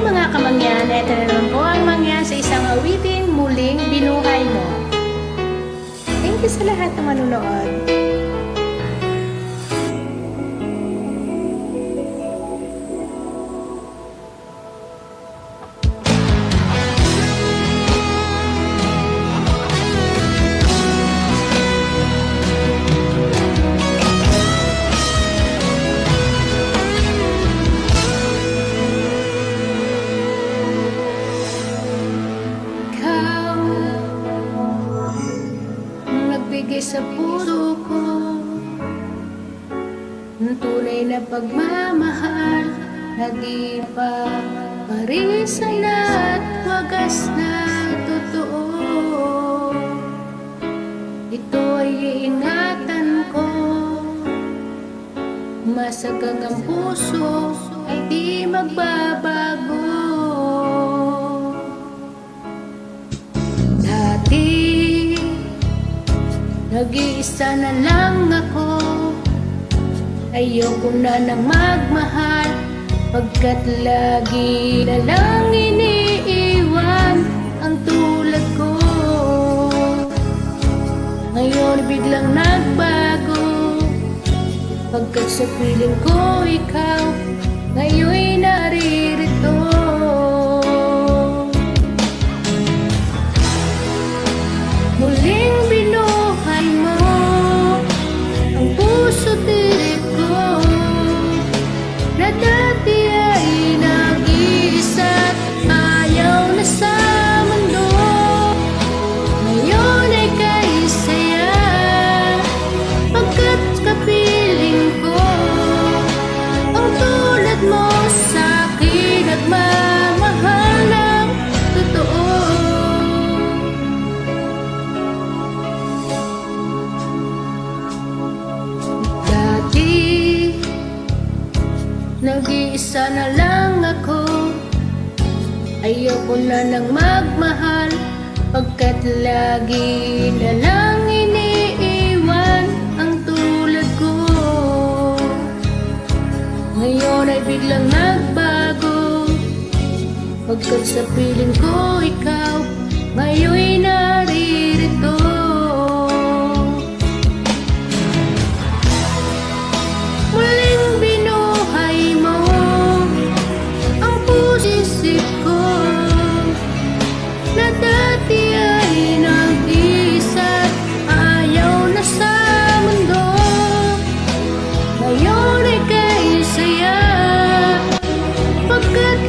mga kamangyan, ito na naman po ang mangyan sa isang awiting muling binuhay mo. Thank you sa lahat ng manunood. Nagbigay sa puso ko ng tunay na pagmamahal na di pa parisan at wagas na totoo. Ito ay iingatan ko, masagang ang puso ay di magbabago. Nag-iisa na lang ako, ayoko na nang magmahal, pagkat lagi na lang iniiwan ang tulad ko. Ngayon biglang nagbago, pagkat sa piling ko ikaw ngayon'y naririto. Muling binuhay mo ang puso tirik ko, na dati ay nag-iisa't ayaw na sa mundo. Ngayon ay kaisaya, pagkat kapiling ko ang tulad mo sa'kin, nagmamahal ng totoo. Nag-iisa na lang ako, ayoko na nang magmahal, pagkat lagi na lang iniiwan ang tulad ko. Ngayon ay biglang nagbago, pagkat sa piling ko ikaw ngayon'y naririto. Ngayon ay kaisaya, pagkat